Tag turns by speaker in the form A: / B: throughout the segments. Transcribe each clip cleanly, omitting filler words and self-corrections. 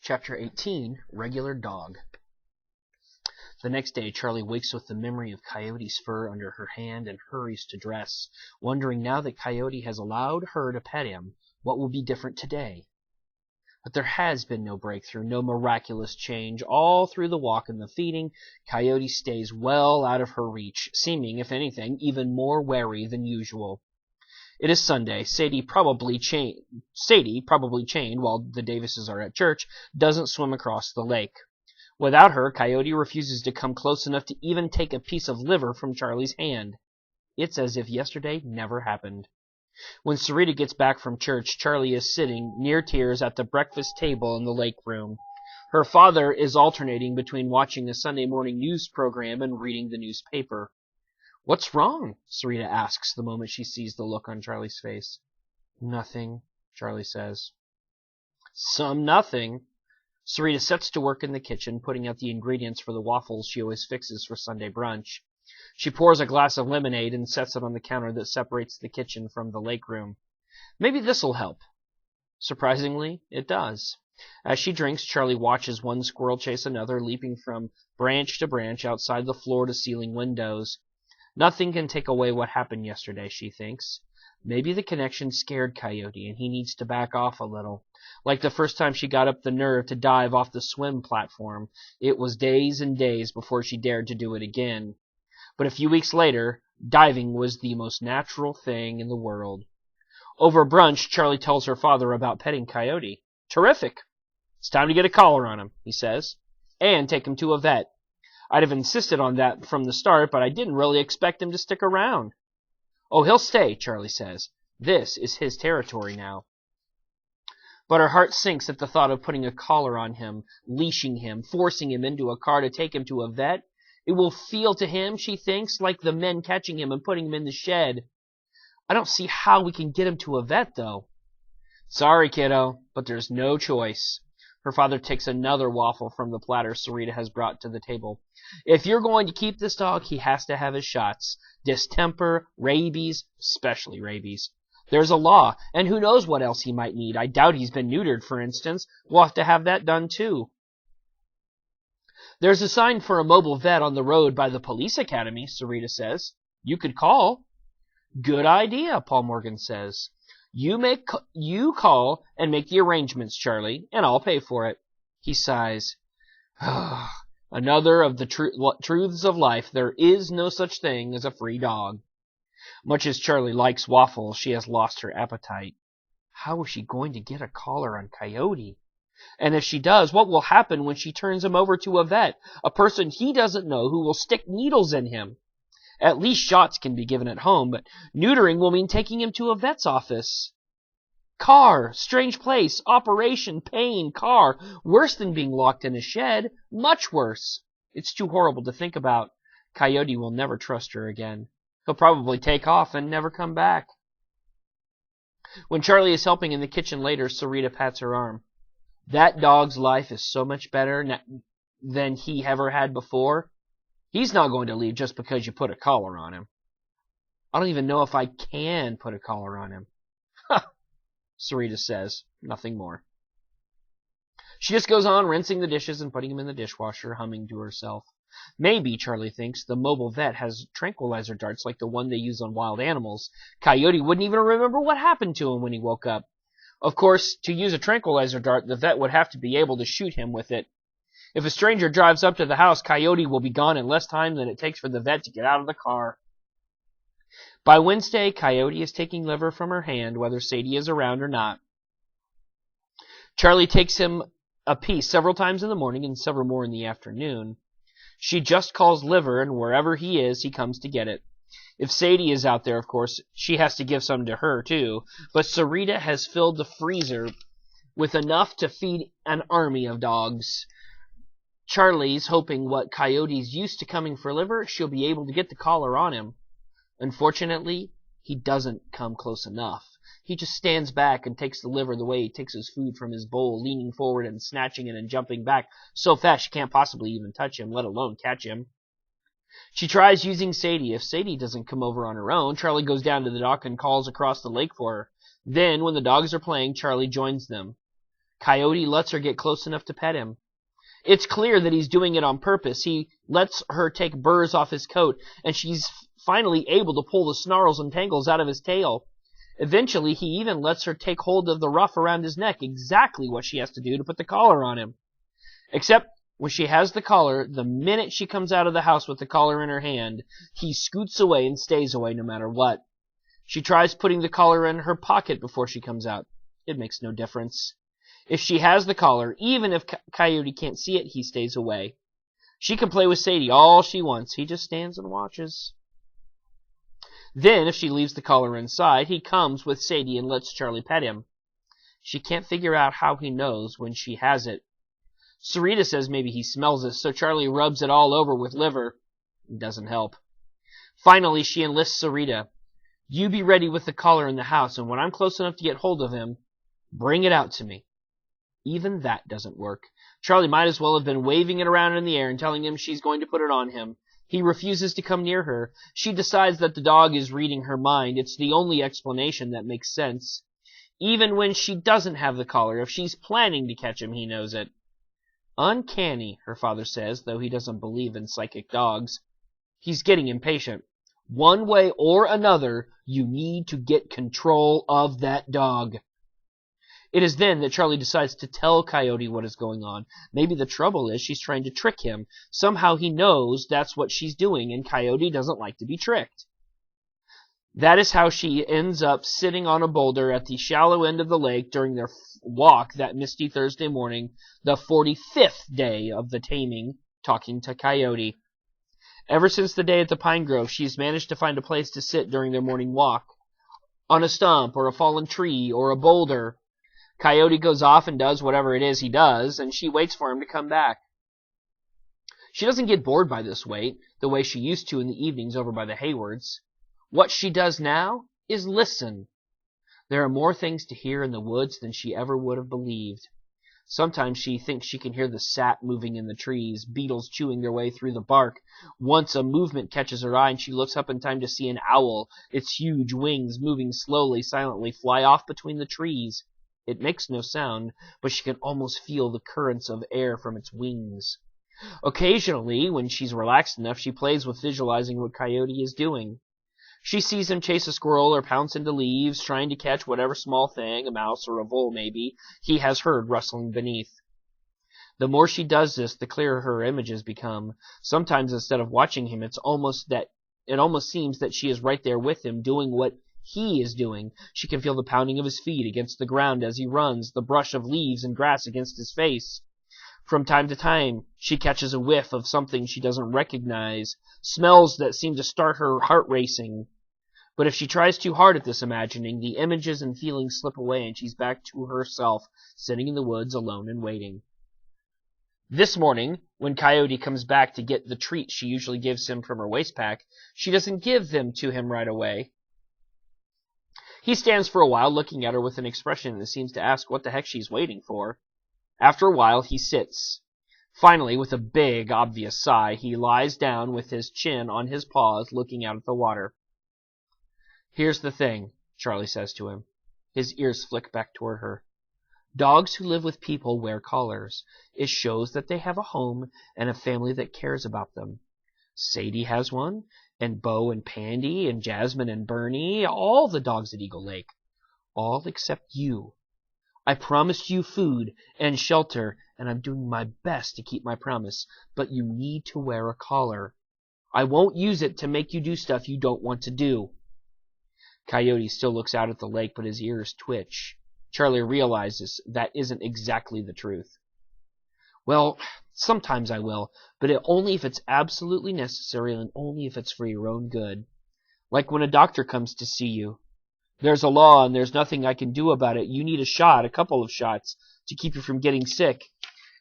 A: Chapter 18, Regular Dog. The next day, Charlie wakes with the memory of Coyote's fur under her hand and hurries to dress, wondering now that Coyote has allowed her to pet him, what will be different today. But there has been no breakthrough, no miraculous change. All through the walk and the feeding, Coyote stays well out of her reach, seeming, if anything, even more wary than usual. It is Sunday. Sadie, probably chained while the Davises are at church, doesn't swim across the lake. Without her, Coyote refuses to come close enough to even take a piece of liver from Charlie's hand. It's as if yesterday never happened. When Sarita gets back from church, Charlie is sitting, near tears, at the breakfast table in the lake room. Her father is alternating between watching a Sunday morning news program and reading the newspaper. "What's wrong?" Sarita asks the moment she sees the look on Charlie's face. "Nothing," Charlie says. "Some nothing." Sarita sets to work in the kitchen, putting out the ingredients for the waffles she always fixes for Sunday brunch. She pours a glass of lemonade and sets it on the counter that separates the kitchen from the lake room. Maybe this'll help. Surprisingly, it does. As she drinks, Charlie watches one squirrel chase another, leaping from branch to branch outside the floor-to-ceiling windows. Nothing can take away what happened yesterday, she thinks. Maybe the connection scared Coyote, and he needs to back off a little. Like the first time she got up the nerve to dive off the swim platform, it was days and days before she dared to do it again. But a few weeks later, diving was the most natural thing in the world. Over brunch, Charlie tells her father about petting Coyote. "Terrific. It's time to get a collar on him," he says, "and take him to a vet. I'd have insisted on that from the start, but I didn't really expect him to stick around." "Oh, he'll stay," Charlie says. "This is his territory now." But her heart sinks at the thought of putting a collar on him, leashing him, forcing him into a car to take him to a vet. It will feel to him, she thinks, like the men catching him and putting him in the shed. "I don't see how we can get him to a vet, though." "Sorry, kiddo, but there's no choice." Her father takes another waffle from the platter Sarita has brought to the table. "If you're going to keep this dog, he has to have his shots. Distemper, rabies, especially rabies. There's a law, and who knows what else he might need. I doubt he's been neutered, for instance. We'll have to have that done, too." "There's a sign for a mobile vet on the road by the police academy," Sarita says. "You could call." "Good idea," Paul Morgan says. You call and make the arrangements, Charlie, and I'll pay for it." He sighs. Another of the truths of life. There is no such thing as a free dog. Much as Charlie likes waffles, she has lost her appetite. How is she going to get a collar on Coyote? And if she does, what will happen when she turns him over to a vet, a person he doesn't know who will stick needles in him? At least shots can be given at home, but neutering will mean taking him to a vet's office. Car, strange place, operation, pain, car, worse than being locked in a shed, much worse. It's too horrible to think about. Coyote will never trust her again. He'll probably take off and never come back. When Charlie is helping in the kitchen later, Sarita pats her arm. "That dog's life is so much better than he ever had before. He's not going to leave just because you put a collar on him." "I don't even know if I can put a collar on him." "Ha!" Sarita says, nothing more. She just goes on rinsing the dishes and putting them in the dishwasher, humming to herself. Maybe, Charlie thinks, the mobile vet has tranquilizer darts like the one they use on wild animals. Coyote wouldn't even remember what happened to him when he woke up. Of course, to use a tranquilizer dart, the vet would have to be able to shoot him with it. If a stranger drives up to the house, Coyote will be gone in less time than it takes for the vet to get out of the car. By Wednesday, Coyote is taking liver from her hand, whether Sadie is around or not. Charlie takes him a piece several times in the morning and several more in the afternoon. She just calls liver, and wherever he is, he comes to get it. If Sadie is out there, of course, she has to give some to her, too. But Sarita has filled the freezer with enough to feed an army of dogs. Charlie's hoping what Coyote's used to coming for liver, she'll be able to get the collar on him. Unfortunately, he doesn't come close enough. He just stands back and takes the liver the way he takes his food from his bowl, leaning forward and snatching it and jumping back so fast she can't possibly even touch him, let alone catch him. She tries using Sadie. If Sadie doesn't come over on her own, Charlie goes down to the dock and calls across the lake for her. Then, when the dogs are playing, Charlie joins them. Coyote lets her get close enough to pet him. It's clear that he's doing it on purpose. He lets her take burrs off his coat, and she's finally able to pull the snarls and tangles out of his tail. Eventually, he even lets her take hold of the ruff around his neck, exactly what she has to do to put the collar on him. Except when she has the collar, the minute she comes out of the house with the collar in her hand, he scoots away and stays away no matter what. She tries putting the collar in her pocket before she comes out. It makes no difference. If she has the collar, even if Coyote can't see it, he stays away. She can play with Sadie all she wants. He just stands and watches. Then, if she leaves the collar inside, he comes with Sadie and lets Charlie pet him. She can't figure out how he knows when she has it. Sarita says maybe he smells it, so Charlie rubs it all over with liver. It doesn't help. Finally, she enlists Sarita. You be ready with the collar in the house, and when I'm close enough to get hold of him, bring it out to me. Even that doesn't work. Charlie might as well have been waving it around in the air and telling him she's going to put it on him. He refuses to come near her. She decides that the dog is reading her mind. It's the only explanation that makes sense. Even when she doesn't have the collar, if she's planning to catch him, he knows it. Uncanny, her father says, though he doesn't believe in psychic dogs. He's getting impatient. One way or another, you need to get control of that dog. It is then that Charlie decides to tell Coyote what is going on. Maybe the trouble is she's trying to trick him. Somehow he knows that's what she's doing, and Coyote doesn't like to be tricked. That is how she ends up sitting on a boulder at the shallow end of the lake during their walk that misty Thursday morning, the 45th day of the taming, talking to Coyote. Ever since the day at the Pine Grove, she's managed to find a place to sit during their morning walk. On a stump, or a fallen tree, or a boulder. Coyote goes off and does whatever it is he does, and she waits for him to come back. She doesn't get bored by this wait, the way she used to in the evenings over by the Haywards. What she does now is listen. There are more things to hear in the woods than she ever would have believed. Sometimes she thinks she can hear the sap moving in the trees, beetles chewing their way through the bark. Once a movement catches her eye and she looks up in time to see an owl, its huge wings moving slowly, silently, fly off between the trees. It makes no sound, but she can almost feel the currents of air from its wings. Occasionally, when she's relaxed enough, she plays with visualizing what Coyote is doing. She sees him chase a squirrel or pounce into leaves, trying to catch whatever small thing, a mouse or a vole maybe, he has heard rustling beneath. The more she does this, the clearer her images become. Sometimes instead of watching him, it almost seems that she is right there with him, doing what he is doing. She can feel the pounding of his feet against the ground as he runs, the brush of leaves and grass against his face. From time to time, she catches a whiff of something she doesn't recognize, smells that seem to start her heart racing. But if she tries too hard at this imagining, the images and feelings slip away and she's back to herself, sitting in the woods alone and waiting. This morning, when Coyote comes back to get the treats she usually gives him from her waste pack, she doesn't give them to him right away. He stands for a while looking at her with an expression that seems to ask what the heck she's waiting for. After a while, he sits. Finally, with a big, obvious sigh, he lies down with his chin on his paws, looking out at the water. Here's the thing, Charlie says to him. His ears flick back toward her. Dogs who live with people wear collars. It shows that they have a home and a family that cares about them. Sadie has one, and Bo and Pandy, and Jasmine and Bernie, all the dogs at Eagle Lake. All except you. I promised you food and shelter, and I'm doing my best to keep my promise, but you need to wear a collar. I won't use it to make you do stuff you don't want to do. Coyote still looks out at the lake, but his ears twitch. Charlie realizes that isn't exactly the truth. Well, sometimes I will, but only if it's absolutely necessary and only if it's for your own good. Like when a doctor comes to see you. There's a law and there's nothing I can do about it. You need a shot, a couple of shots, to keep you from getting sick.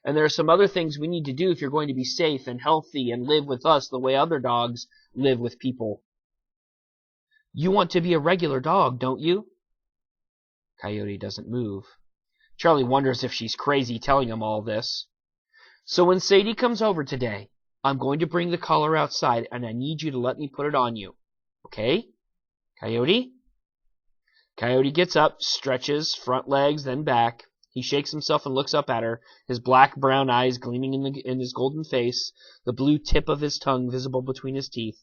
A: And there are some other things we need to do if you're going to be safe and healthy and live with us the way other dogs live with people. You want to be a regular dog, don't you? Coyote doesn't move. Charlie wonders if she's crazy telling him all this. So when Sadie comes over today, I'm going to bring the collar outside and I need you to let me put it on you. Okay? Coyote? Coyote gets up, stretches, front legs, then back. He shakes himself and looks up at her, his black-brown eyes gleaming in his golden face, the blue tip of his tongue visible between his teeth.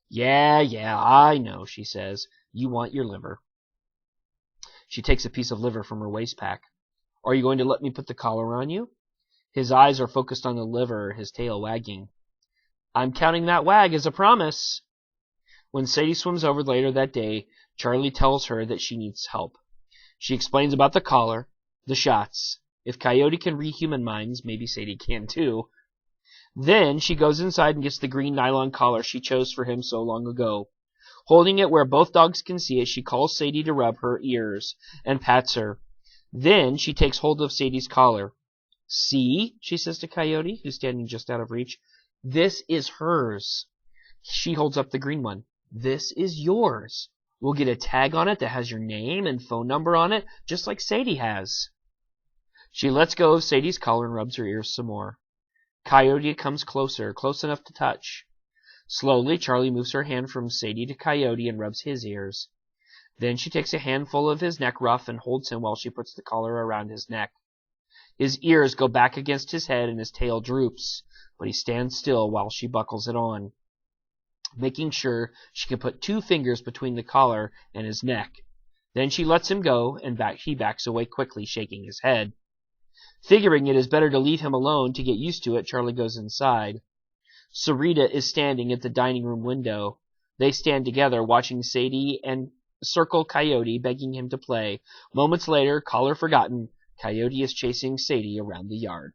A: Yeah, I know, she says. You want your liver. She takes a piece of liver from her waist pack. Are you going to let me put the collar on you? His eyes are focused on the liver, his tail wagging. I'm counting that wag as a promise. When Sadie swims over later that day, Charlie tells her that she needs help. She explains about the collar, the shots. If Coyote can read human minds, maybe Sadie can too. Then she goes inside and gets the green nylon collar she chose for him so long ago. Holding it where both dogs can see it, she calls Sadie to rub her ears and pats her. Then she takes hold of Sadie's collar. See, she says to Coyote, who's standing just out of reach. This is hers. She holds up the green one. This is yours. We'll get a tag on it that has your name and phone number on it, just like Sadie has. She lets go of Sadie's collar and rubs her ears some more. Coyote comes closer, close enough to touch. Slowly, Charlie moves her hand from Sadie to Coyote and rubs his ears. Then she takes a handful of his neck ruff and holds him while she puts the collar around his neck. His ears go back against his head and his tail droops, but he stands still while she buckles it on, making sure she can put 2 fingers between the collar and his neck. Then she lets him go, and he backs away quickly, shaking his head. Figuring it is better to leave him alone to get used to it, Charlie goes inside. Sarita is standing at the dining room window. They stand together, watching Sadie and circle Coyote, begging him to play. Moments later, collar forgotten, Coyote is chasing Sadie around the yard.